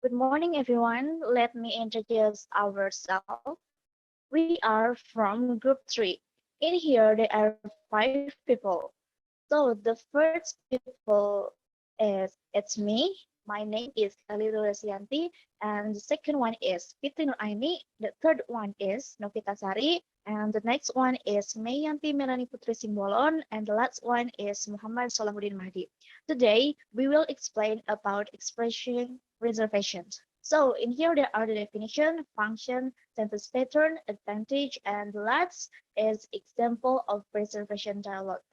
Good morning, everyone. Let me introduce ourselves. We are from Group 3. In here, there are 5 people. So the first people is it's me. My name is Lalilu Resianti, and the second one is Fitri Nuraini. The third one is Novita Sari, and the next one is Mayanti Melani Putri Simbolon, and the last one is Muhammad Salahuddin Mahdi. Today, we will explain about expression reservations. So in here there are the definition, function, sentence pattern, advantage, and the last is example of reservation dialogue.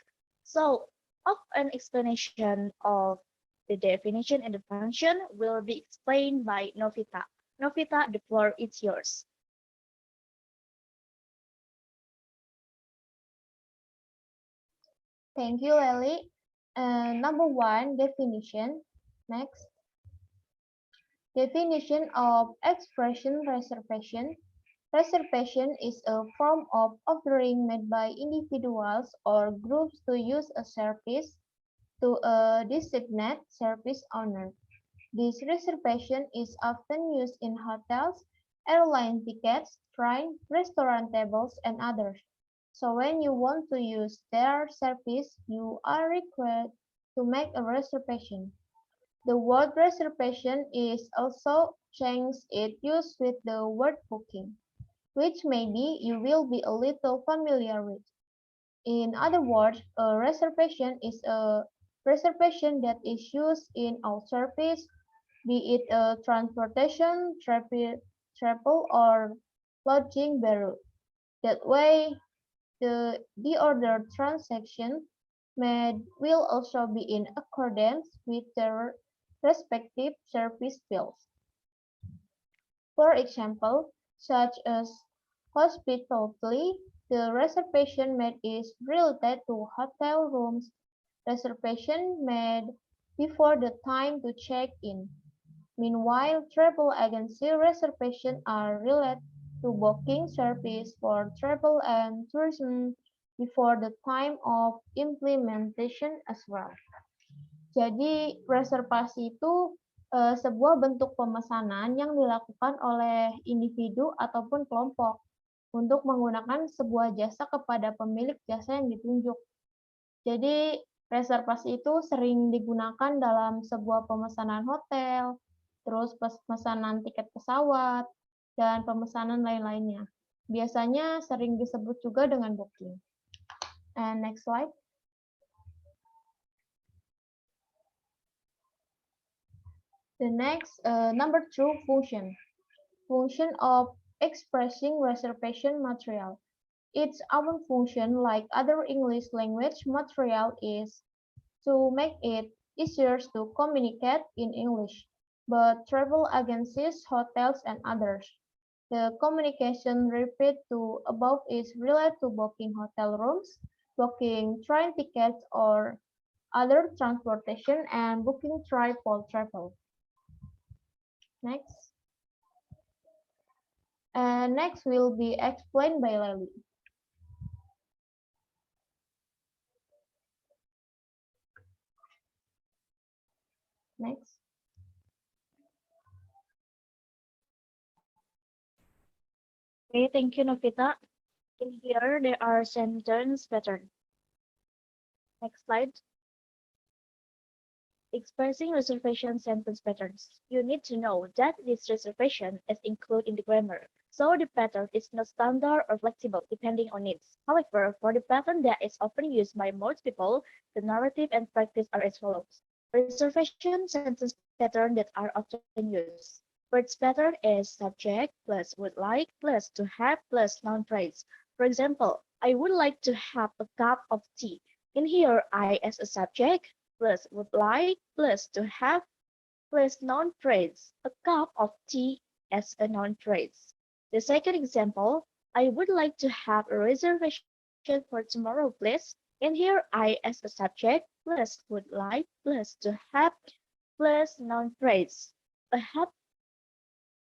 So of an explanation of the definition and the function will be explained by Novita. Novita, the floor is yours. Thank you, Lely. Number one, definition. Next, definition of expression reservation. Reservation is a form of offering made by individuals or groups to use a service to a designated service owner. This reservation is often used in hotels, airline tickets, train, restaurant tables, and others. So when you want to use their service, you are required to make a reservation. The word reservation is also changed its use with the word booking, which maybe you will be a little familiar with. In other words, a reservation is a reservation that is used in all service, be it a transportation, travel, or lodging bureau. That way, the ordered transaction made will also be in accordance with their respective service bills. For example, such as hospitality, the reservation made is related to hotel rooms reservation made before the time to check in. Meanwhile, travel agency reservations are related to booking service for travel and tourism before the time of implementation as well. Jadi, reservasi itu sebuah bentuk pemesanan yang dilakukan oleh individu ataupun kelompok untuk menggunakan sebuah jasa kepada pemilik jasa yang ditunjuk. Jadi, reservasi itu sering digunakan dalam sebuah pemesanan hotel, terus pemesanan tiket pesawat, dan pemesanan lain-lainnya. Biasanya sering disebut juga dengan booking. And next slide. The next, number 2, function. Function of expressing reservation material. Its own function, like other English language material, is to make it easier to communicate in English, but travel agencies, hotels, and others. The communication referred to above is related to booking hotel rooms, booking train tickets or other transportation, and booking tripod travel. Next. And next will be explained by Lely. Next. Okay, thank you, Novita. In here, there are sentence pattern. Next slide. Expressing reservation sentence patterns. You need to know that this reservation is included in the grammar, so the pattern is not standard or flexible depending on needs. However, for the pattern that is often used by most people, the narrative and practice are as follows. Reservation sentence pattern that are often used. Words pattern is subject plus would like plus to have plus noun phrase. For example, I would like to have a cup of tea. In here, I as a subject plus would like plus to have plus noun phrase, a cup of tea as a noun phrase. The second example, I would like to have a reservation for tomorrow, please. In here, I as a subject plus would like plus to have plus noun phrase. A have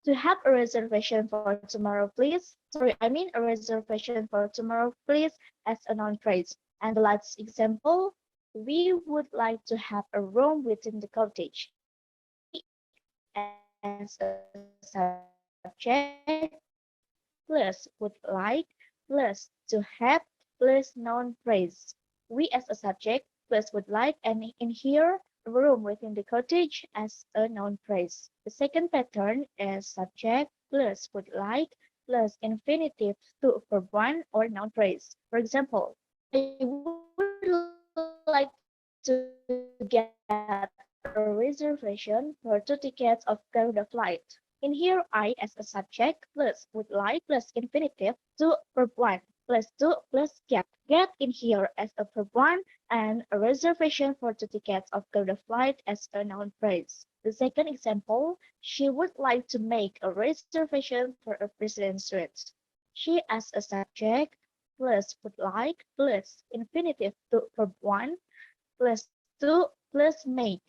to have a reservation for tomorrow, please. Sorry, I mean a reservation for tomorrow, please, as a noun phrase. And the last example, we would like to have a room within the cottage. We as a subject as a subject plus would like plus to have plus noun phrase. We as a subject plus would like and in here a room within the cottage as a noun phrase. The second pattern is subject plus would like plus infinitive to verb one or noun phrase. For example, I would like to get a reservation for 2 tickets of Garuda flight. In here, I as a subject plus would like plus infinitive to verb 1 plus 2 plus get in here as a verb 1 and a reservation for 2 tickets of Garuda flight as a noun phrase. The second example, she would like to make a reservation for a president's suite. She as a subject plus would like plus infinitive to verb 1 plus 2 plus make.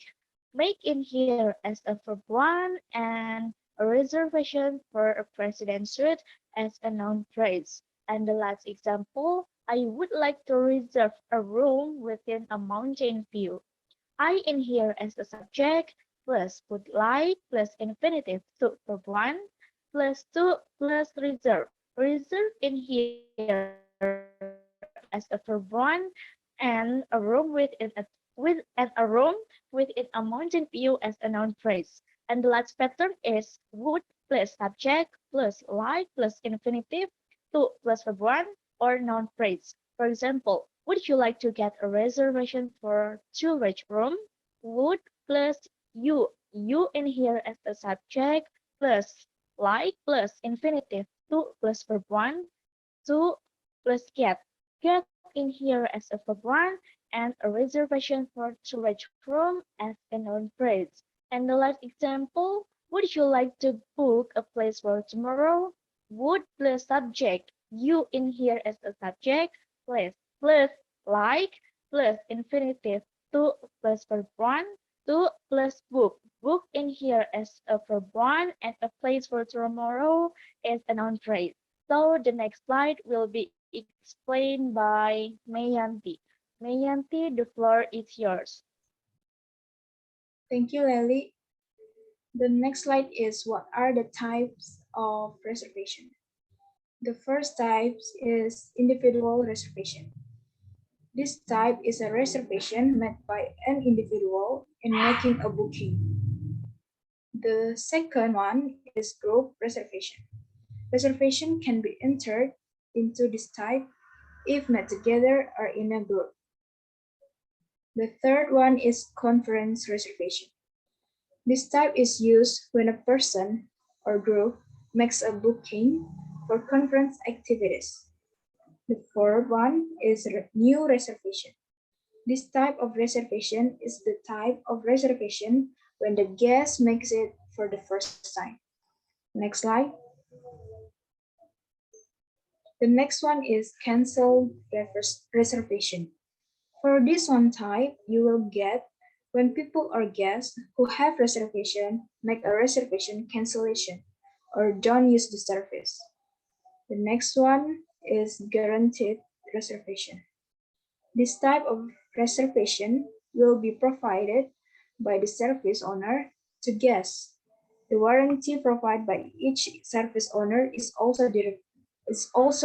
Make in here as a verb 1 and a reservation for a president's suite as a noun phrase. And the last example, I would like to reserve a room within a mountain view. I in here as the subject plus would like plus infinitive to verb 1 plus 2 plus reserve. Reserve in here as a verb 1 and a room with a room within a mountain view as a noun phrase. And the last pattern is would plus subject plus like plus infinitive to plus verb 1 or noun phrase. For example, would you like to get a reservation for two-rich room? Would plus you in here as the subject plus like plus infinitive to plus verb 1 to plus get in here as a verb 1 and a reservation for two-rich room as a noun phrase. And the last example, would you like to book a place for tomorrow? Would plus subject you in here as a subject plus like plus infinitive to plus verb 1 to plus book. Book in here as a verb 1 and a place for tomorrow is a noun phrase. So the next slide will be explained by Mayanti. Mayanti, the floor is yours. Thank you, Lely. The next slide is what are the types of reservation. The first type is individual reservation. This type is a reservation made by an individual in making a booking. The second one is group reservation. Reservation can be entered into this type if made together or in a group. The third one is conference reservation. This type is used when a person or group makes a booking for conference activities. The fourth one is new reservation. This type of reservation is the type of reservation when the guest makes it for the first time. Next slide. The next one is cancel reservation. For this one type, you will get when people or guests who have reservation make a reservation cancellation or don't use the service. The next one is guaranteed reservation. This type of reservation will be provided by the service owner to guests. The warranty provided by each service owner is also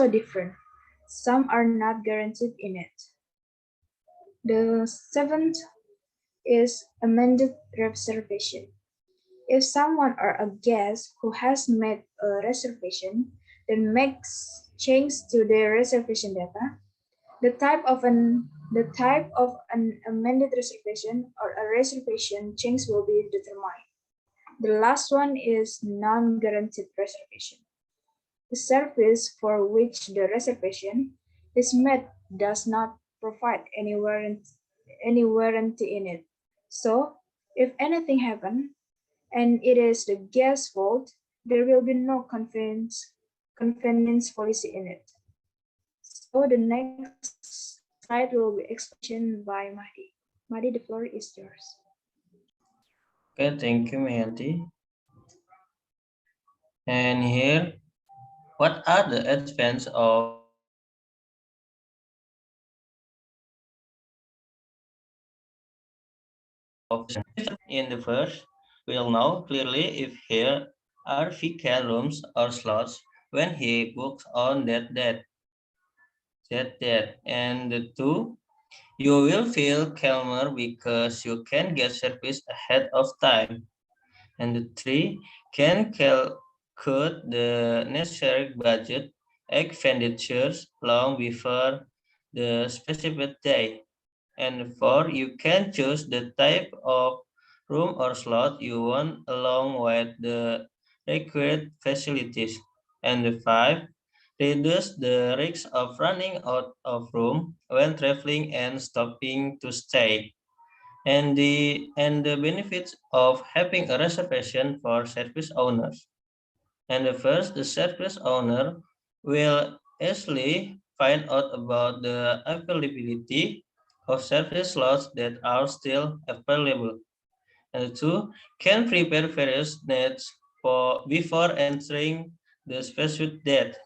different. Some are not guaranteed in it. The seventh is amended reservation. If someone or a guest who has made a reservation then makes change to their reservation data, the type of an amended reservation or a reservation change will be determined. The last one is non-guaranteed reservation. The service for which the reservation is made does not provide any warranty in it. So, if anything happens and it is the guest's fault, there will be no convenience policy in it. So the next slide will be explanation by Mahdi. Mahdi, the floor is yours. Okay, thank you, Mayanti. And here, what are the advantages of reservation? In the first, we will know clearly if here are vacant rooms or slots when he books on that. And the two, you will feel calmer because you can get service ahead of time. And the three, can calculate the necessary budget expenditures long before the specific day. And four, you can choose the type of room or slot you want along with the required facilities. And the five, reduce the risk of running out of room when traveling and stopping to stay. And the benefits of having a reservation for service owners. And the first, the service owner will easily find out about the availability of service slots that are still available. And two, can prepare various needs for before entering the specific date.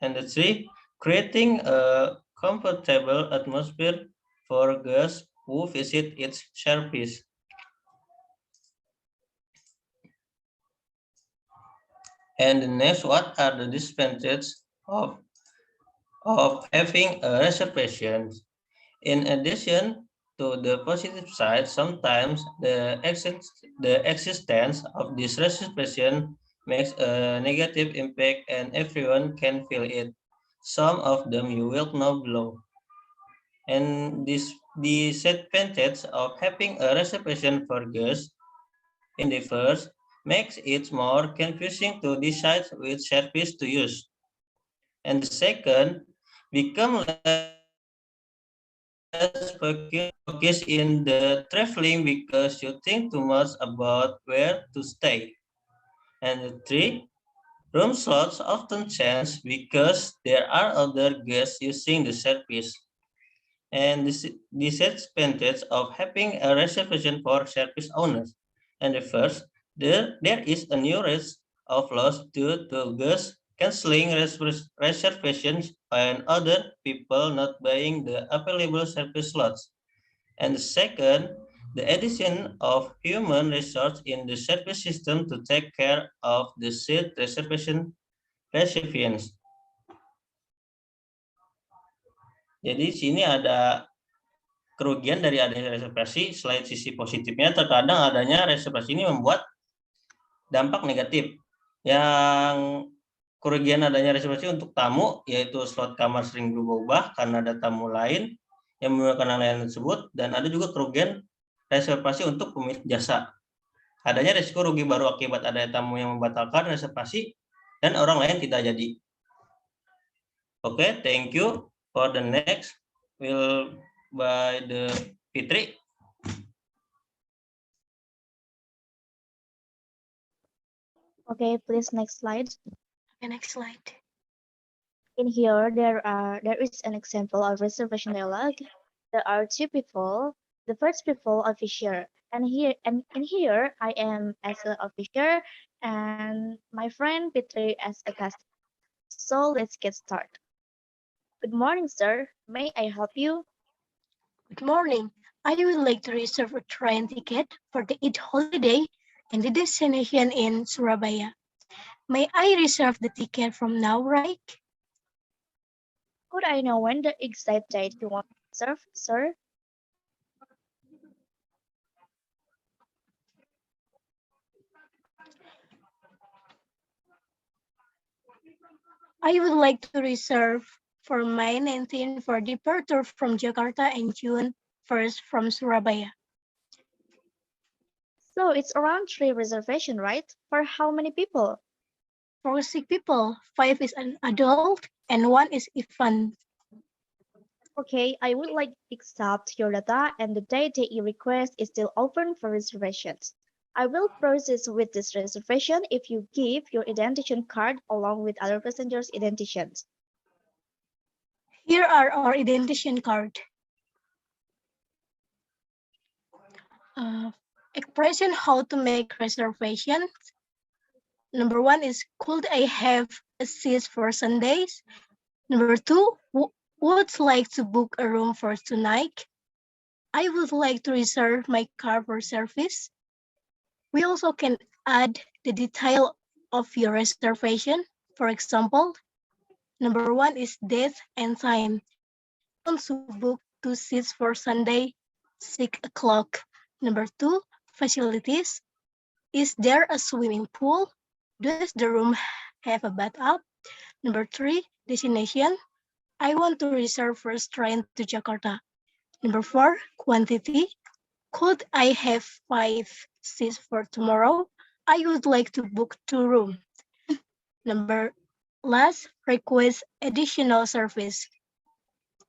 And the three, creating a comfortable atmosphere for guests who visit its service. And the next, what are the disadvantages of having a reservation? In addition to the positive side, sometimes the existence of this reservation makes a negative impact and everyone can feel it. Some of them you will know below. And this disadvantage of having a reservation for guests in the first makes it more confusing to decide which service to use. And the second, become less focus in the traveling because you think too much about where to stay. And the three, room slots often change because there are other guests using the service. And this disadvantage of having a reservation for service owners. And the first, there is a new risk of loss due to guests canceling reservations and other people not buying the available service slots. And the second, the addition of human resource in the service system to take care of the seat reservation recipients. Jadi sini ada kerugian dari adanya reservasi. Selain sisi positifnya, terkadang adanya reservasi ini membuat dampak negatif. Yang kerugian adanya reservasi untuk tamu, yaitu slot kamar sering berubah-ubah karena ada tamu lain yang menggunakan layanan tersebut, dan ada juga kerugian reservasi untuk pemilik jasa. Adanya risiko rugi baru akibat adanya tamu yang membatalkan reservasi dan orang lain tidak jadi. Oke, thank you. For the next, will by the Fitri. Okay, please next slide. Okay, next slide. In here, there is an example of reservation dialogue. There are two people. The first people officer, and in here I am as an officer, and my friend Petri as a customer. So let's get started. Good morning, sir. May I help you? Good morning. I would like to reserve a train ticket for the Eid holiday and the destination in Surabaya. May I reserve the ticket from now, right? Could I know when the exact date you want to reserve, sir? I would like to reserve for May 19 for departure from Jakarta and June 1st from Surabaya. So it's around 3 reservation, right? For how many people? For 6 people, 5 is an adult and 1 is infant. Okay, I would like to accept your data and the date that you request is still open for reservations. I will process with this reservation if you give your identification card along with other passengers' identifications. Here are our identification card. Expression how to make reservations. Number 1 is, could I have a seat for Sundays? Number 2, would like to book a room for tonight. I would like to reserve my car for service. We also can add the detail of your reservation. For example, number one is date and time. I want to book 2 seats for Sunday, 6 o'clock. Number two, facilities. Is there a swimming pool? Does the room have a bathtub? Number three, destination. I want to reserve first train to Jakarta. Number four, quantity. Could I have 5 seats for tomorrow? I would like to book 2 rooms. Number last, request additional service.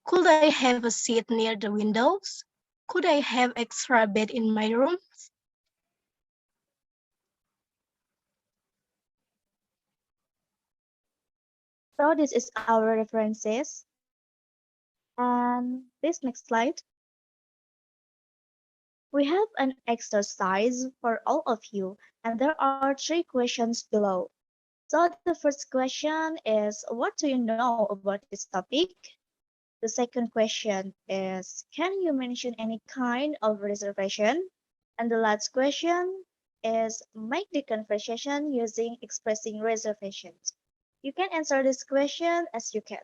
Could I have a seat near the windows? Could I have extra bed in my room? So this is our references. And this next slide. We have an exercise for all of you, and there are 3 questions below. So the first question is, what do you know about this topic? The second question is, can you mention any kind of reservation? And the last question is, make the conversation using expressing reservations. You can answer this question as you can.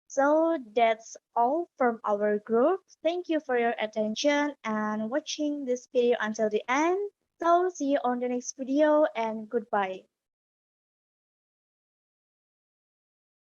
So that's all from our group. Thank you for your attention and watching this video until the end. So see you on the next video and goodbye.